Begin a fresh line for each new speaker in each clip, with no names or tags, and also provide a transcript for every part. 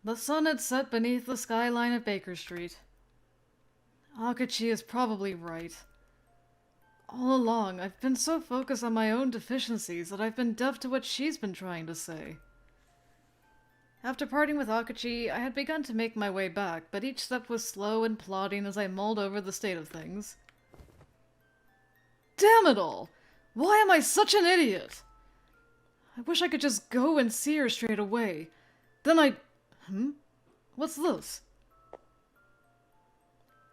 The sun had set beneath the skyline of Baker Street. Akechi is probably right. All along, I've been so focused on my own deficiencies that I've been deaf to what she's been trying to say. After parting with Akechi, I had begun to make my way back, but each step was slow and plodding as I mulled over the state of things. Damn it all! Why am I such an idiot? I wish I could just go and see her straight away. Then I'd... What's this?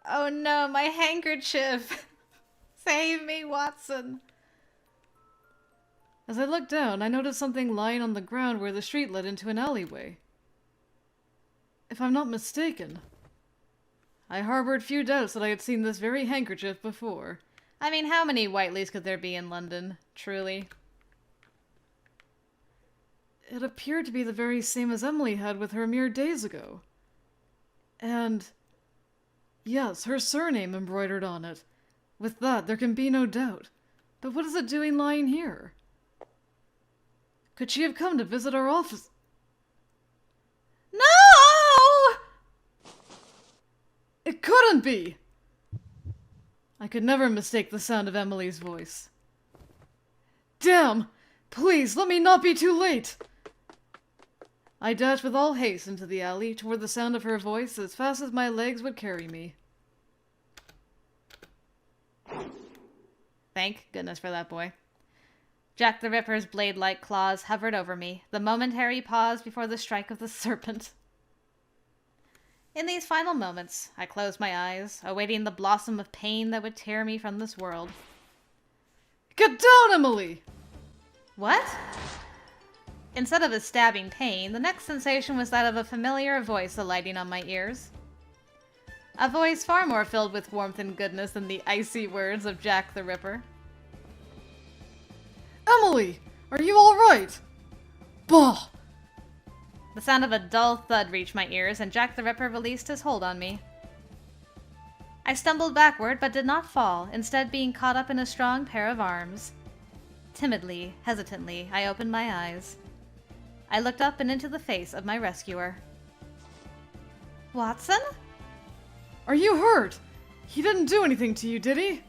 Oh no, my handkerchief! Save me, Watson!
As I looked down, I noticed something lying on the ground where the street led into an alleyway. If I'm not mistaken, I harbored few doubts that I had seen this very handkerchief before.
I mean, how many Whiteleys could there be in London, truly?
It appeared to be the very same as Emily had with her mere days ago. And yes, her surname embroidered on it. With that, there can be no doubt. But what is it doing lying here? Could she have come to visit our office?
No!
It couldn't be! I could never mistake the sound of Emily's voice. Damn! Please, let me not be too late! I dashed with all haste into the alley toward the sound of her voice as fast as my legs would carry me.
Thank goodness for that boy. Jack the Ripper's blade-like claws hovered over me, the momentary pause before the strike of the serpent. In these final moments, I closed my eyes, awaiting the blossom of pain that would tear me from this world.
Get down, Emily!
What? Instead of a stabbing pain, the next sensation was that of a familiar voice alighting on my ears. A voice far more filled with warmth and goodness than the icy words of Jack the Ripper.
Emily! Are you alright? Bah!
The sound of a dull thud reached my ears, and Jack the Ripper released his hold on me. I stumbled backward, but did not fall, instead being caught up in a strong pair of arms. Timidly, hesitantly, I opened my eyes. I looked up and into the face of my rescuer. Watson?
Are you hurt? He didn't do anything to you, did he?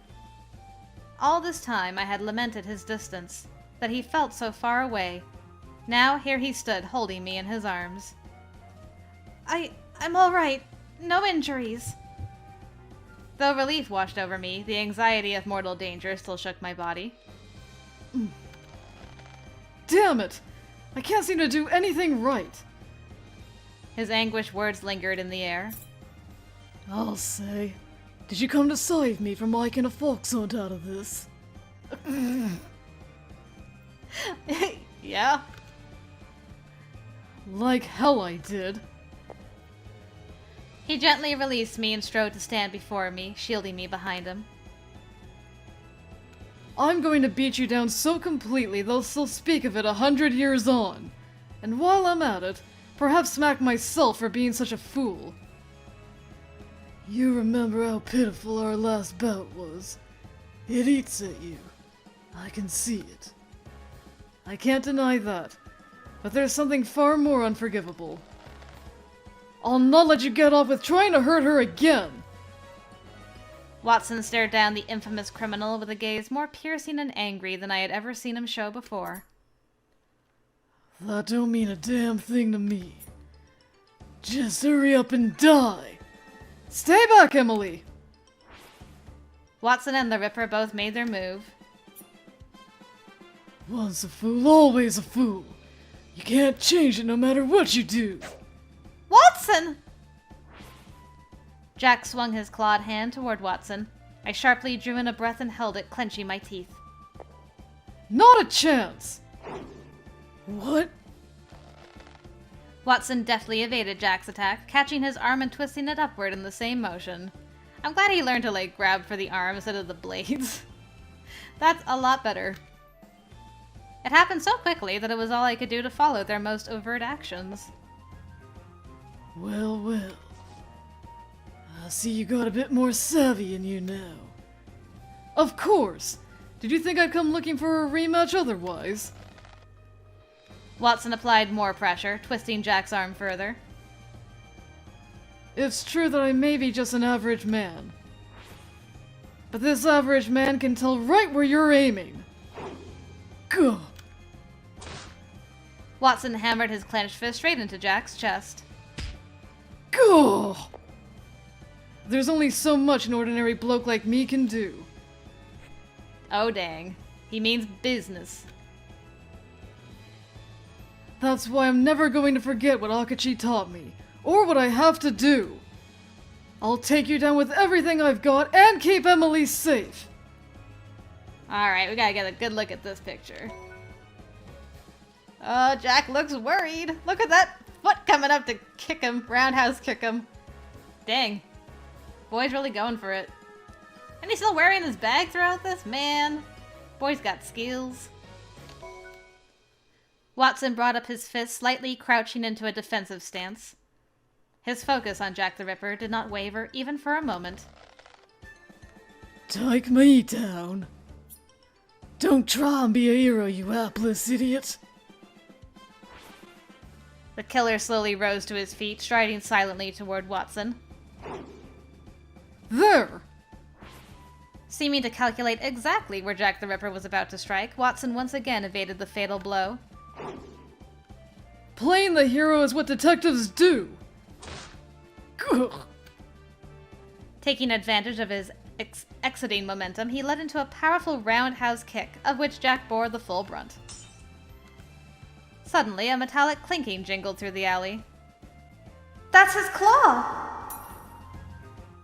All this time I had lamented his distance, that he felt so far away. Now here he stood, holding me in his arms. I'm all right. No injuries. Though relief washed over me, the anxiety of mortal danger still shook my body.
Damn it! I can't seem to do anything right.
His anguished words lingered in the air.
I'll say. Did you come to save me from making a fox hunt out of this?
Yeah.
Like hell I did.
He gently released me and strode to stand before me, shielding me behind him.
I'm going to beat you down so completely they'll still speak of it 100 years on. And while I'm at it, perhaps smack myself for being such a fool. You remember how pitiful our last bout was. It eats at you. I can see it. I can't deny that, but there's something far more unforgivable. I'll not let you get off with trying to hurt her again!
Watson stared down the infamous criminal with a gaze more piercing and angry than I had ever seen him show before.
That don't mean a damn thing to me. Just hurry up and die! Stay back, Emily!
Watson and the Ripper both made their move.
Once a fool, always a fool. You can't change it no matter what you do.
Watson! Jack swung his clawed hand toward Watson. I sharply drew in a breath and held it, clenching my teeth.
Not a chance! What?
Watson deftly evaded Jack's attack, catching his arm and twisting it upward in the same motion. I'm glad he learned to, grab for the arm instead of the blades. That's a lot better. It happened so quickly that it was all I could do to follow their most overt actions.
Well, well. I see you got a bit more savvy in you now. Of course! Did you think I'd come looking for a rematch otherwise?
Watson applied more pressure, twisting Jack's arm further.
It's true that I may be just an average man. But this average man can tell right where you're aiming. Gah!
Watson hammered his clenched fist straight into Jack's chest.
Gah! There's only so much an ordinary bloke like me can do.
Oh dang. He means business.
That's why I'm never going to forget what Akechi taught me, or what I have to do. I'll take you down with everything I've got and keep Emily safe.
Alright, we gotta get a good look at this picture. Oh, Jack looks worried. Look at that foot coming up to kick him, roundhouse kick him. Dang. Boy's really going for it. And he's still wearing his bag throughout this? Man. Boy's got skills. Watson brought up his fist, slightly crouching into a defensive stance. His focus on Jack the Ripper did not waver even for a moment.
Take me down. Don't try and be a hero, you hapless idiot.
The killer slowly rose to his feet, striding silently toward Watson.
There!
Seeming to calculate exactly where Jack the Ripper was about to strike, Watson once again evaded the fatal blow.
Playing the hero is what detectives do. Gah!
Taking advantage of his exiting momentum, he led into a powerful roundhouse kick, of which Jack bore the full brunt. Suddenly, a metallic clinking jingled through the alley. That's his claw!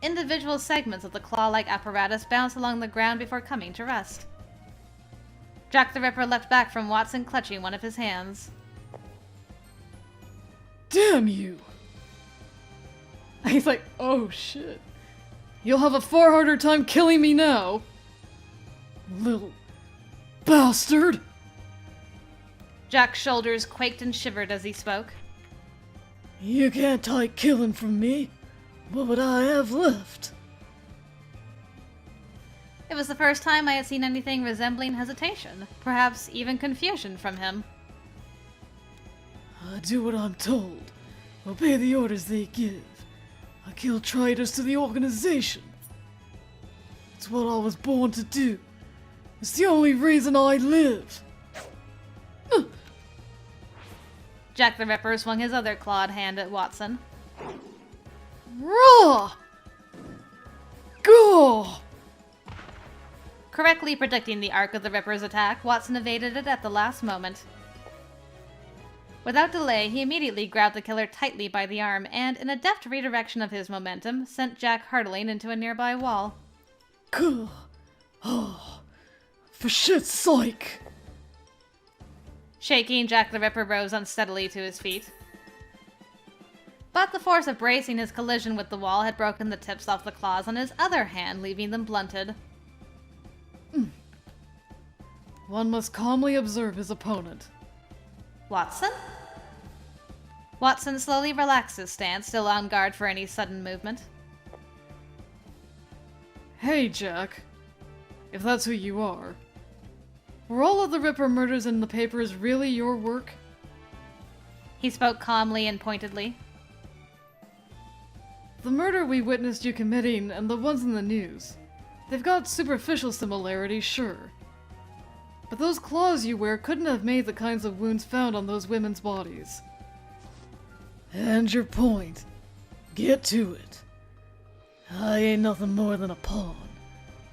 Individual segments of the claw-like apparatus bounced along the ground before coming to rest. Jack the Ripper leapt back from Watson, clutching one of his hands.
Damn you! He's like, oh shit. You'll have a far harder time killing me now. Little bastard!
Jack's shoulders quaked and shivered as he spoke.
You can't take killing from me. What would I have left?
It was the first time I had seen anything resembling hesitation, perhaps even confusion from him.
I do what I'm told. Obey the orders they give. I kill traitors to the organization. It's what I was born to do. It's the only reason I live.
Jack the Ripper swung his other clawed hand at Watson.
Raw! Go!
Correctly predicting the arc of the Ripper's attack, Watson evaded it at the last moment. Without delay, he immediately grabbed the killer tightly by the arm and, in a deft redirection of his momentum, sent Jack hurtling into a nearby wall.
Gah! Oh, for shit's sake!
Shaking, Jack the Ripper rose unsteadily to his feet. But the force of bracing his collision with the wall had broken the tips off the claws on his other hand, leaving them blunted.
One must calmly observe his opponent.
Watson? Watson slowly relaxed his stance, still on guard for any sudden movement.
Hey, Jack. If that's who you are. Were all of the Ripper murders in the papers really your work?
He spoke calmly and pointedly.
The murder we witnessed you committing and the ones in the news. They've got superficial similarities, sure. But those claws you wear couldn't have made the kinds of wounds found on those women's bodies. And your point. Get to it. I ain't nothing more than a pawn.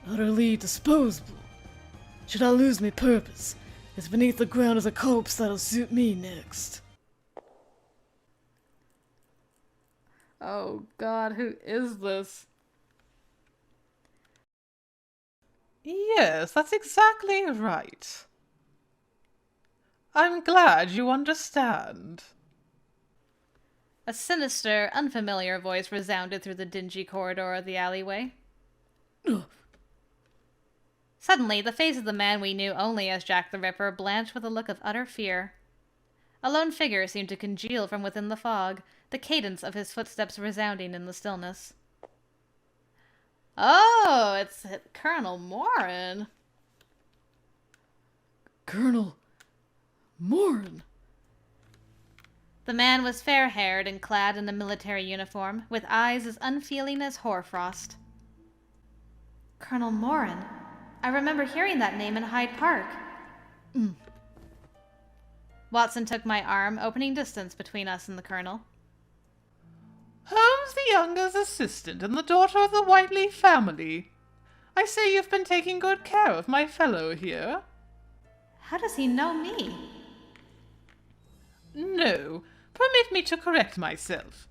Utterly disposable. Should I lose my purpose, it's beneath the ground as a corpse that'll suit me next.
Oh God, who is this?
Yes, that's exactly right. I'm glad you understand.
A sinister, unfamiliar voice resounded through the dingy corridor of the alleyway. Suddenly, the face of the man we knew only as Jack the Ripper blanched with a look of utter fear. A lone figure seemed to congeal from within the fog, the cadence of his footsteps resounding in the stillness. Oh, it's Colonel Morin.
Colonel Morin.
The man was fair-haired and clad in a military uniform, with eyes as unfeeling as hoarfrost. Colonel Morin. I remember hearing that name in Hyde Park. Watson took my arm, opening distance between us and the Colonel.
Holmes the younger's assistant and the daughter of the Whiteley family. I say you've been taking good care of my fellow here.
How does he know me?
No, permit me to correct myself.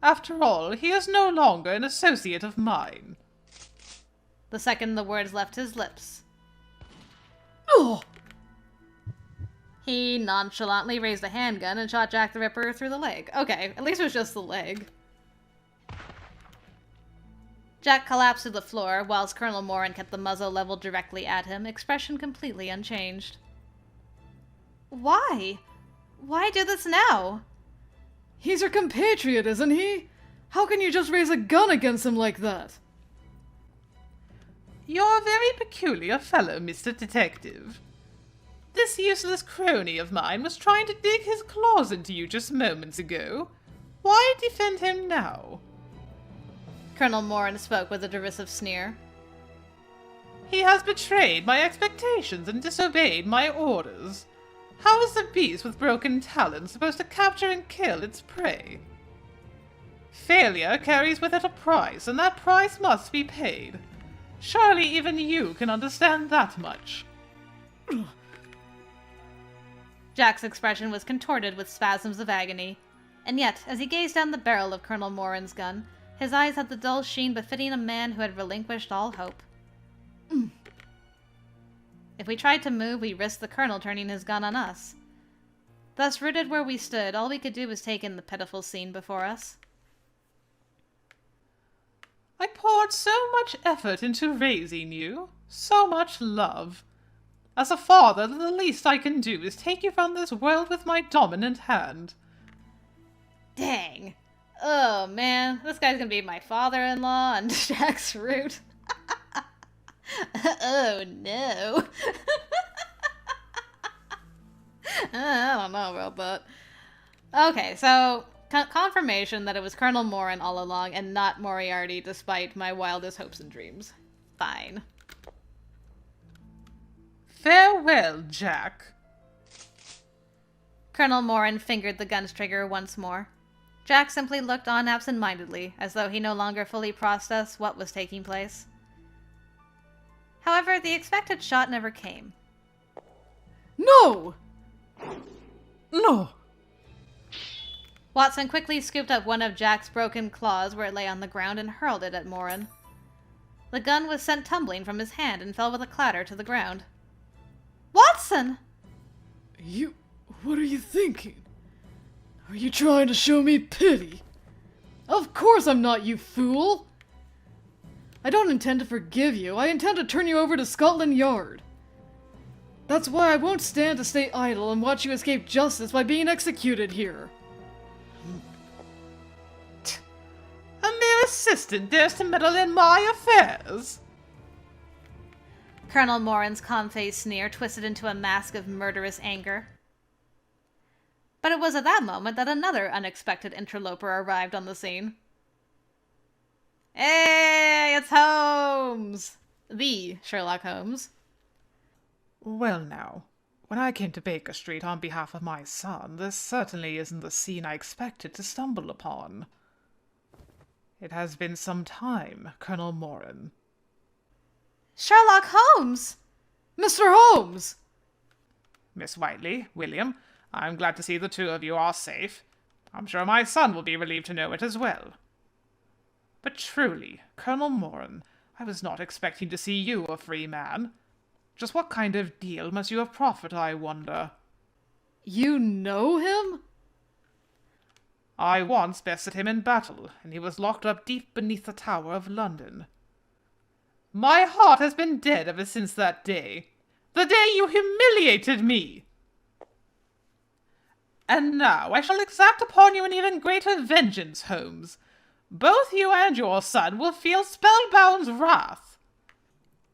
After all, he is no longer an associate of mine.
The second the words left his lips,
Oh!
he nonchalantly raised a handgun and shot Jack the Ripper through the leg. Okay, at least it was just the leg. Jack collapsed to the floor, whilst Colonel Morin kept the muzzle leveled directly at him, expression completely unchanged. Why? Why do this now?
He's your compatriot, isn't he? How can you just raise a gun against him like that?
You're a very peculiar fellow, Mr. Detective. This useless crony of mine was trying to dig his claws into you just moments ago. Why defend him now?
Colonel Morin spoke with a derisive sneer.
He has betrayed my expectations and disobeyed my orders. How is a beast with broken talons supposed to capture and kill its prey? Failure carries with it a price, and that price must be paid. Surely even you can understand that much.
Jack's expression was contorted with spasms of agony, and yet, as he gazed down the barrel of Colonel Morin's gun, his eyes had the dull sheen befitting a man who had relinquished all hope. If we tried to move, we risked the Colonel turning his gun on us. Thus, rooted where we stood, all we could do was take in the pitiful scene before us.
I poured so much effort into raising you, so much love. As a father, the least I can do is take you from this world with my dominant hand.
Dang. Oh, man. This guy's gonna be my father-in-law on Jack's route. Oh, no. I don't know about that. Okay, so confirmation that it was Colonel Morin all along and not Moriarty despite my wildest hopes and dreams. Fine.
Farewell, Jack.
Colonel Morin fingered the gun's trigger once more. Jack simply looked on absent-mindedly, as though he no longer fully processed what was taking place. However, the expected shot never came.
No!
No!
Watson quickly scooped up one of Jack's broken claws where it lay on the ground and hurled it at Morin. The gun was sent tumbling from his hand and fell with a clatter to the ground. Watson!
What are you thinking? Are you trying to show me pity? Of course I'm not, you fool! I don't intend to forgive you. I intend to turn you over to Scotland Yard. That's why I won't stand to stay idle and watch you escape justice by being executed here.
A mere assistant dares to meddle in my affairs?
Colonel Morin's calm-faced sneer twisted into a mask of murderous anger. But it was at that moment that another unexpected interloper arrived on the scene. Hey, it's Holmes! The Sherlock Holmes.
Well now, when I came to Baker Street on behalf of my son, this certainly isn't the scene I expected to stumble upon. It has been some time, Colonel Morin.
Sherlock Holmes!
Mr. Holmes!
Miss Whiteley, William, I'm glad to see the two of you are safe. I'm sure my son will be relieved to know it as well. But truly, Colonel Morin, I was not expecting to see you a free man. Just what kind of deal must you have proffered, I wonder?
You know him?
I once bested him in battle, and he was locked up deep beneath the Tower of London. My heart has been dead ever since that day. The day you humiliated me! And now I shall exact upon you an even greater vengeance, Holmes. Both you and your son will feel Spellbound's wrath.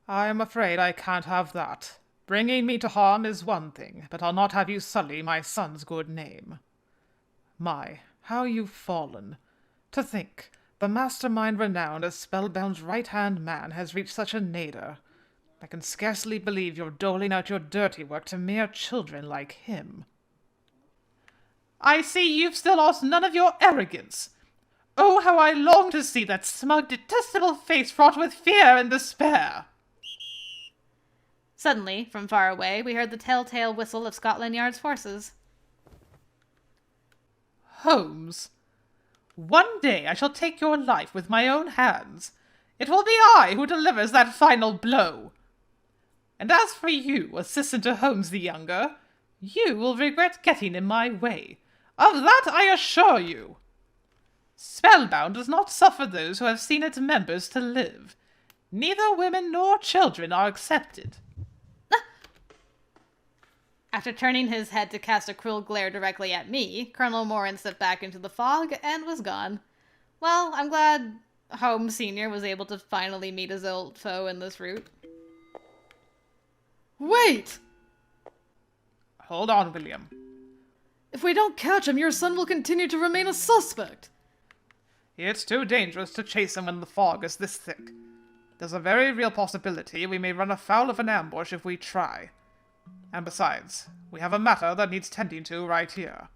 I am afraid I can't have that. Bringing me to harm is one thing, but I'll not have you sully my son's good name. My, how you've fallen. To think, the mastermind renowned as Spellbound's right-hand man has reached such a nadir. I can scarcely believe you're doling out your dirty work to mere children like him. I see you've still lost none of your arrogance. Oh, how I long to see that smug, detestable face fraught with fear and despair.
Suddenly, from far away, we heard the telltale whistle of Scotland Yard's forces.
Holmes, one day I shall take your life with my own hands. It will be I who delivers that final blow. And as for you, Assistant to Holmes the Younger, you will regret getting in my way. Of that I assure you. Spellbound does not suffer those who have seen its members to live. Neither women nor children are accepted.
After turning his head to cast a cruel glare directly at me, Colonel Morin stepped back into the fog and was gone. Well, I'm glad Holmes Sr. was able to finally meet his old foe in this route.
Wait!
Hold on, William.
If we don't catch him, your son will continue to remain a suspect.
It's too dangerous to chase him when the fog is this thick. There's a very real possibility we may run afoul of an ambush if we try. And besides, we have a matter that needs tending to right here.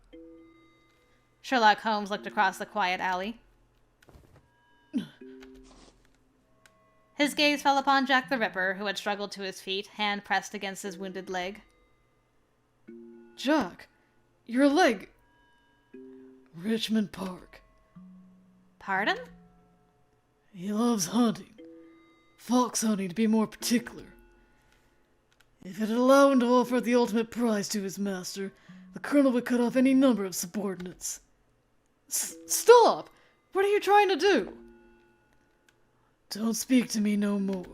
Sherlock Holmes looked across the quiet alley. His gaze fell upon Jack the Ripper, who had struggled to his feet, hand pressed against his wounded leg.
Jack, your leg. Richmond Park.
Pardon?
He loves hunting. Fox hunting, to be more particular. If it'd allow him to offer the ultimate prize to his master, the colonel would cut off any number of subordinates. Stop! What are you trying to do? Don't speak to me no more.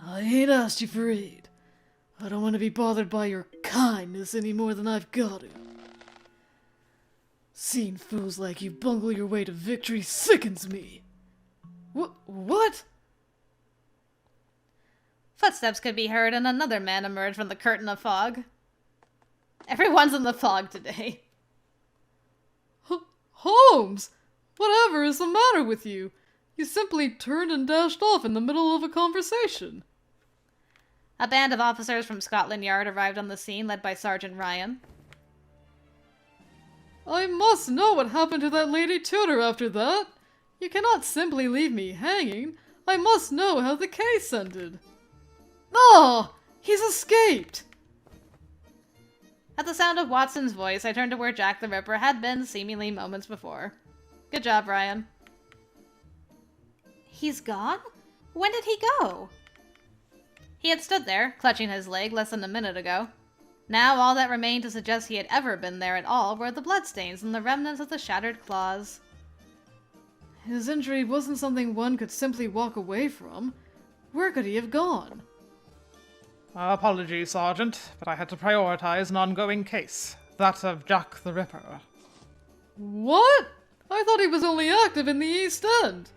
I ain't asked you for aid. I don't want to be bothered by your kindness any more than I've got to. Seeing fools like you bungle your way to victory sickens me. What?
Footsteps could be heard, and another man emerged from the curtain of fog. Everyone's in the fog today.
Holmes! Whatever is the matter with you? You simply turned and dashed off in the middle of a conversation.
A band of officers from Scotland Yard arrived on the scene, led by Sergeant Ryan.
I must know what happened to that lady tutor after that. You cannot simply leave me hanging. I must know how the case ended. Oh, he's escaped!
At the sound of Watson's voice, I turned to where Jack the Ripper had been seemingly moments before. Good job, Ryan. He's gone? When did he go? He had stood there, clutching his leg less than a minute ago. Now all that remained to suggest he had ever been there at all were the bloodstains and the remnants of the shattered claws.
His injury wasn't something one could simply walk away from. Where could he have gone?
Apologies, Sergeant, but I had to prioritize an ongoing case. That of Jack the Ripper.
What? I thought he was only active in the East End.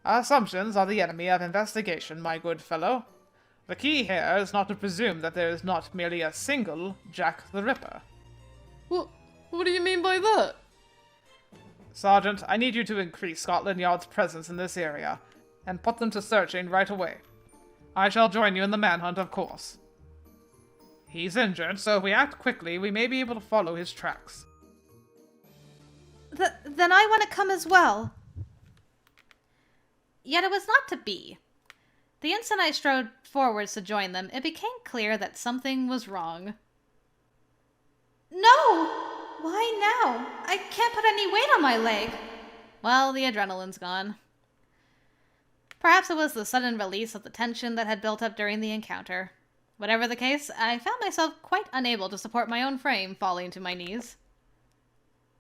Assumptions are the enemy of investigation, my good fellow. The key here is not to presume that there is not merely a single Jack the Ripper.
What do you mean by that?
Sergeant, I need you to increase Scotland Yard's presence in this area, and put them to searching right away. I shall join you in the manhunt, of course. He's injured, so if we act quickly, we may be able to follow his tracks.
Then I want to come as well. Yet it was not to be. The instant I strode forwards to join them, it became clear that something was wrong. No! Why now? I can't put any weight on my leg. Well, the adrenaline's gone. Perhaps it was the sudden release of the tension that had built up during the encounter. Whatever the case, I found myself quite unable to support my own frame, falling to my knees.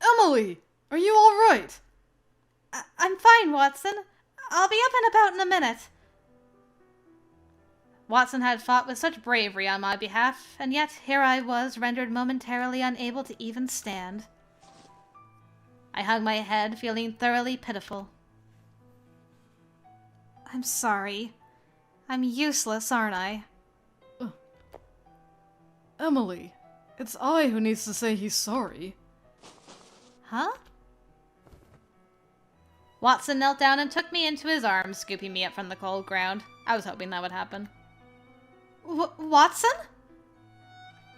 Emily! Are you all right?
I'm fine, Watson. I'll be up and about in a minute. Watson had fought with such bravery on my behalf, and yet here I was, rendered momentarily unable to even stand. I hung my head, feeling thoroughly pitiful. I'm sorry. I'm useless, aren't I?
Emily, It's I who needs to say he's sorry.
Huh? Watson knelt down and took me into his arms, scooping me up from the cold ground. I was hoping that would happen. Watson?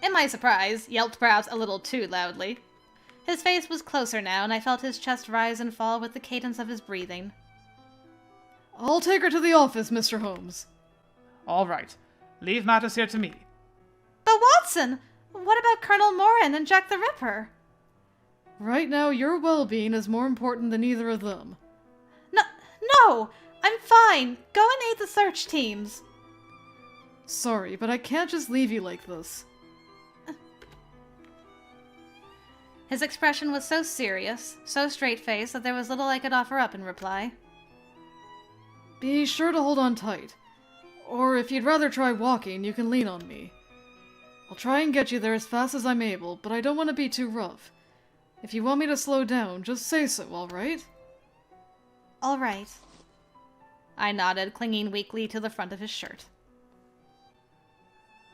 In my surprise, yelped perhaps a little too loudly. His face was closer now, and I felt his chest rise and fall with the cadence of his breathing.
I'll take her to the office, Mr. Holmes.
All right. Leave matters here to me.
But Watson! What about Colonel Morin and Jack the Ripper?
Right now, your well-being is more important than either of them.
No! I'm fine! Go and aid the search teams!
Sorry, but I can't just leave you like this.
His expression was so serious, so straight-faced, that there was little I could offer up in reply.
Be sure to hold on tight. Or if you'd rather try walking, you can lean on me. I'll try and get you there as fast as I'm able, but I don't want to be too rough. If you want me to slow down, just say so, alright?
All right. I nodded, clinging weakly to the front of his shirt.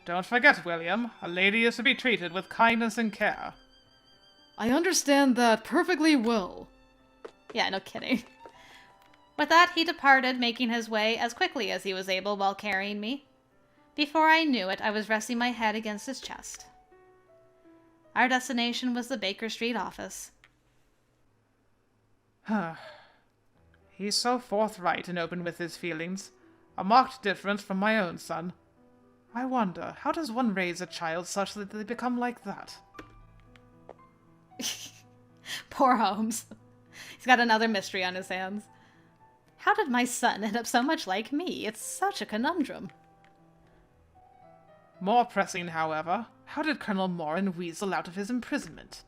Don't forget, William, a lady is to be treated with kindness and care.
I understand that perfectly well.
Yeah, no kidding. With that, he departed, making his way as quickly as he was able while carrying me. Before I knew it, I was resting my head against his chest. Our destination was the Baker Street office.
He's so forthright and open with his feelings. A marked difference from my own son. I wonder, how does one raise a child such that they become like that?
Poor Holmes. He's got another mystery on his hands. How did my son end up so much like me? It's such a conundrum.
More pressing, however, how did Colonel Morin weasel out of his imprisonment?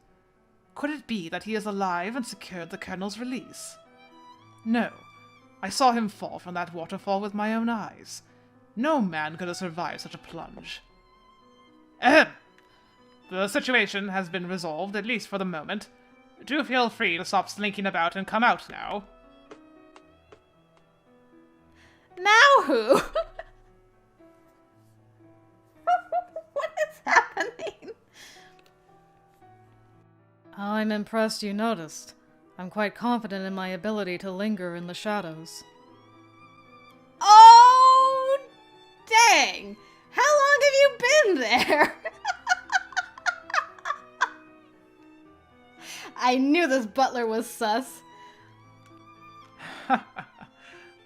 Could it be that he is alive and secured the Colonel's release? No. I saw him fall from that waterfall with my own eyes. No man could have survived such a plunge. Ahem! The situation has been resolved, at least for the moment. Do feel free to stop slinking about and come out now.
Now who? What is happening?
I'm impressed you noticed. I'm quite confident in my ability to linger in the shadows.
Oh, dang! How long have you been there? I knew this butler was sus.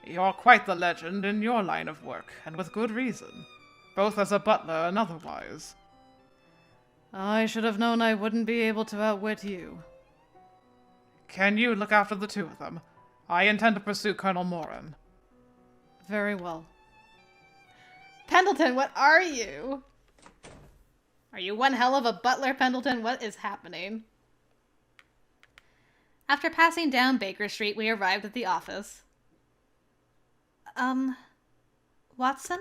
You're quite the legend in your line of work, and with good reason. Both as a butler and otherwise.
I should have known I wouldn't be able to outwit you.
Can you look after the two of them? I intend to pursue Colonel Morin.
Very well.
Pendleton, what are you? Are you one hell of a butler, Pendleton? What is happening? After passing down Baker Street, we arrived at the office. Watson?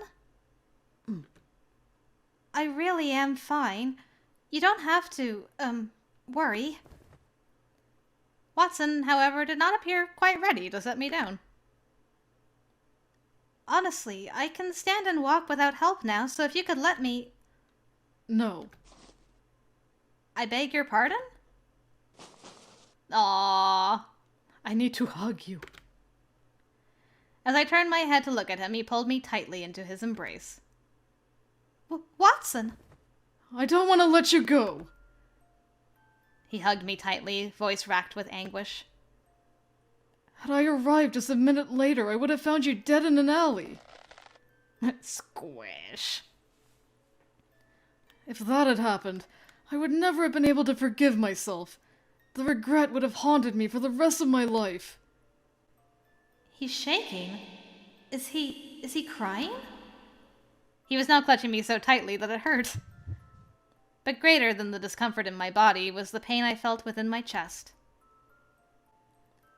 I really am fine. You don't have to, worry. Watson, however, did not appear quite ready to set me down. Honestly, I can stand and walk without help now, so if you could let me...
No.
I beg your pardon? Aww.
I need to hug you.
As I turned my head to look at him, he pulled me tightly into his embrace. Watson!
I don't want to let you go.
He hugged me tightly, voice racked with anguish.
Had I arrived just a minute later, I would have found you dead in an alley.
Squish.
If that had happened, I would never have been able to forgive myself. The regret would have haunted me for the rest of my life.
He's shaking. Is he crying? He was now clutching me so tightly that it hurt. But greater than the discomfort in my body was the pain I felt within my chest.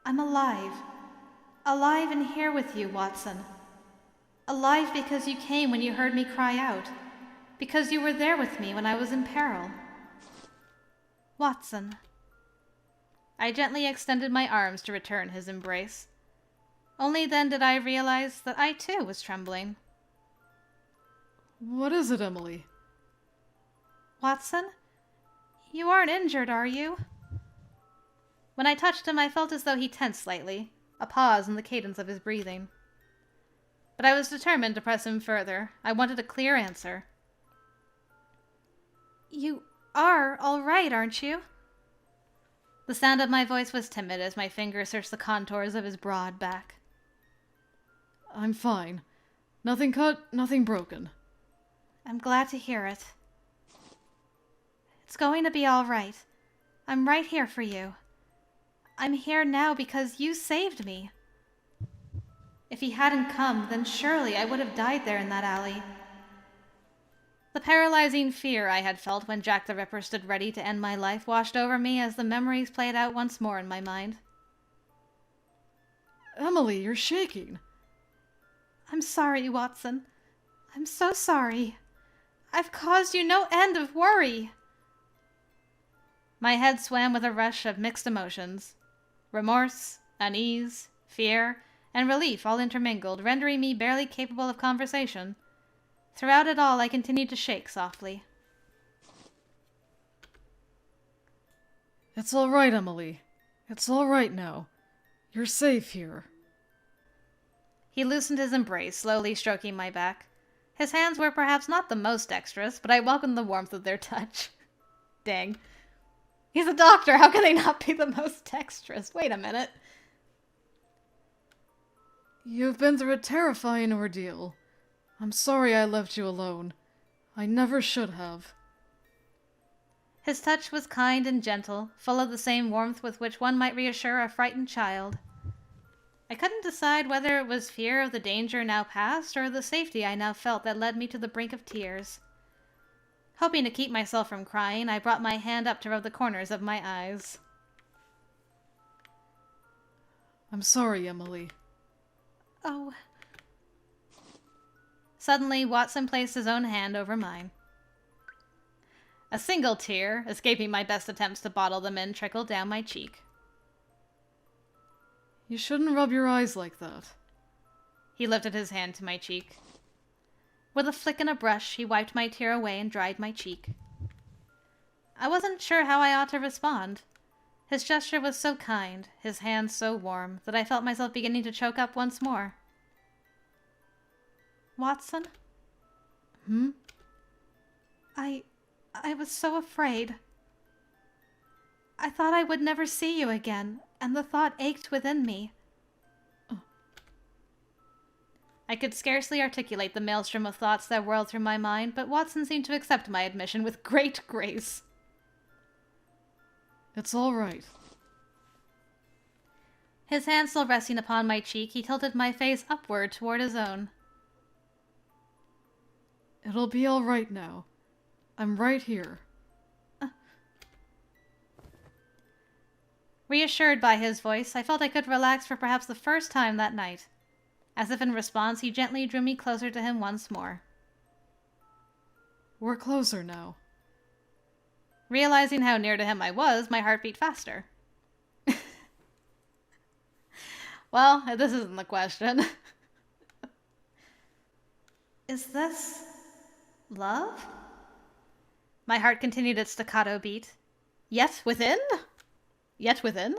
I'm alive. Alive and here with you, Watson. Alive because you came when you heard me cry out. Because you were there with me when I was in peril. Watson. I gently extended my arms to return his embrace. Only then did I realize that I too was trembling.
What is it, Emily?
Watson, You aren't injured, are you? When I touched him, I felt as though he tensed slightly, a pause in the cadence of his breathing. But I was determined to press him further. I wanted a clear answer. You are all right, aren't you? The sound of my voice was timid as my fingers searched the contours of his broad back.
I'm fine. Nothing cut, nothing broken.
I'm glad to hear it. It's going to be all right. I'm right here for you. I'm here now because you saved me. If he hadn't come, then surely I would have died there in that alley. The paralyzing fear I had felt when Jack the Ripper stood ready to end my life washed over me as the memories played out once more in my mind.
Emily, you're shaking.
I'm sorry, Watson. I'm so sorry. I've caused you no end of worry. My head swam with a rush of mixed emotions. Remorse, unease, fear, and relief all intermingled, rendering me barely capable of conversation. Throughout it all, I continued to shake softly.
It's all right, Emily. It's all right now. You're safe here.
He loosened his embrace, slowly stroking my back. His hands were perhaps not the most dexterous, but I welcomed the warmth of their touch. Dang. He's a doctor. How can they not be the most dexterous? Wait a minute.
You've been through a terrifying ordeal. I'm sorry I left you alone. I never should have.
His touch was kind and gentle, full of the same warmth with which one might reassure a frightened child. I couldn't decide whether it was fear of the danger now past or the safety I now felt that led me to the brink of tears. Hoping to keep myself from crying, I brought my hand up to rub the corners of my eyes.
I'm sorry, Emily.
Oh. Suddenly, Watson placed his own hand over mine. A single tear, escaping my best attempts to bottle them in, trickled down my cheek.
You shouldn't rub your eyes like that.
He lifted his hand to my cheek. With a flick and a brush, he wiped my tear away and dried my cheek. I wasn't sure how I ought to respond. His gesture was so kind, his hands so warm, that I felt myself beginning to choke up once more. Watson? I was so afraid. I thought I would never see you again, and the thought ached within me. I could scarcely articulate the maelstrom of thoughts that whirled through my mind, but Watson seemed to accept my admission with great grace.
It's all right.
His hand still resting upon my cheek, he tilted my face upward toward his own.
It'll be all right now. I'm right here.
Reassured by his voice, I felt I could relax for perhaps the first time that night. As if in response, he gently drew me closer to him once more.
We're closer now.
Realizing how near to him I was, my heart beat faster. Well, this isn't the question. Is this love? My heart continued its staccato beat. Yet within? Yet within?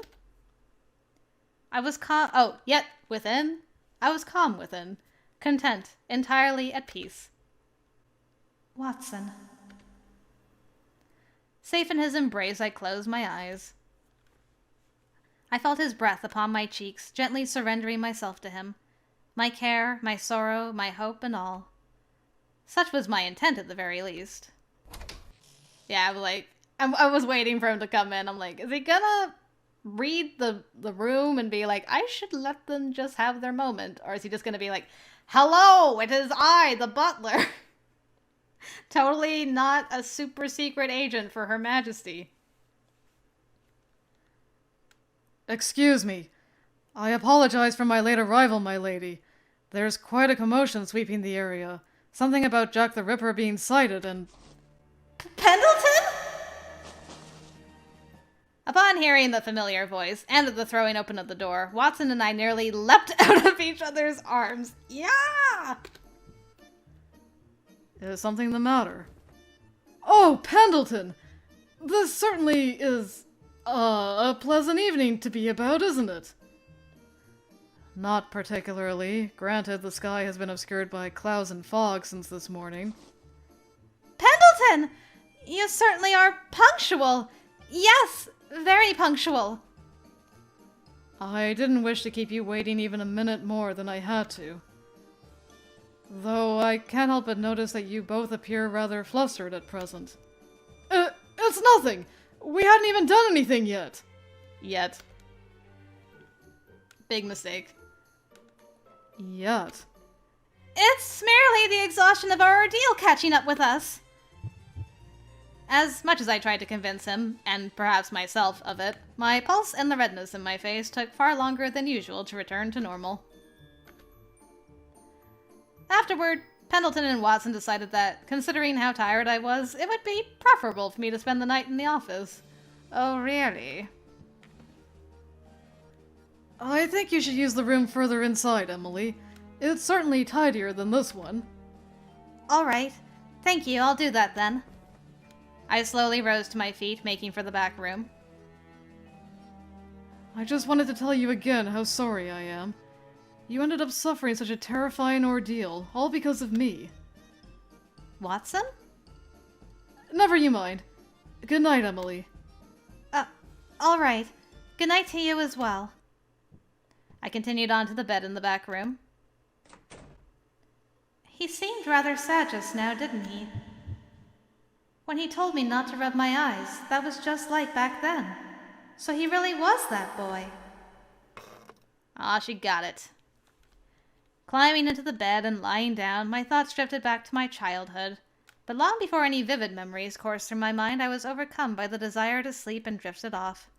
Yet within? I was calm within, content, entirely at peace. Watson. Safe in his embrace, I closed my eyes. I felt his breath upon my cheeks, gently surrendering myself to him. My care, my sorrow, my hope, and all. Such was my intent at the very least. Yeah, I was waiting for him to come in. I'm like, is he gonna read the room and be like, I should let them just have their moment? Or is he just gonna be like, hello, it is I, the butler. Totally not a super secret agent for Her Majesty.
Excuse me. I apologize for my late arrival, my lady. There's quite a commotion sweeping the area. Something about Jack the Ripper being sighted and...
Pendleton? Upon hearing the familiar voice and the throwing open of the door, Watson and I nearly leapt out of each other's arms. Yeah!
Is something the matter? Oh, Pendleton! This certainly is, a pleasant evening to be about, isn't it? Not particularly. Granted, the sky has been obscured by clouds and fog since this morning.
Pendleton! You certainly are punctual. Yes, very punctual.
I didn't wish to keep you waiting even a minute more than I had to. Though I can't help but notice that you both appear rather flustered at present. It's nothing! We hadn't even done anything yet!
Yet. Big mistake.
Yet?
It's merely the exhaustion of our ordeal catching up with us. As much as I tried to convince him, and perhaps myself, of it, my pulse and the redness in my face took far longer than usual to return to normal. Afterward, Pendleton and Watson decided that, considering how tired I was, it would be preferable for me to spend the night in the office.
Oh, really?
I think you should use the room further inside, Emily. It's certainly tidier than this one.
All right. Thank you, I'll do that then. I slowly rose to my feet, making for the back room.
I just wanted to tell you again how sorry I am. You ended up suffering such a terrifying ordeal, all because of me.
Watson?
Never you mind. Good night, Emily.
All right. Good night to you as well. I continued on to the bed in the back room. He seemed rather sad just now, didn't he? When he told me not to rub my eyes, that was just like back then. So he really was that boy. Ah, she got it. Climbing into the bed and lying down, my thoughts drifted back to my childhood. But long before any vivid memories coursed through my mind, I was overcome by the desire to sleep and drifted off.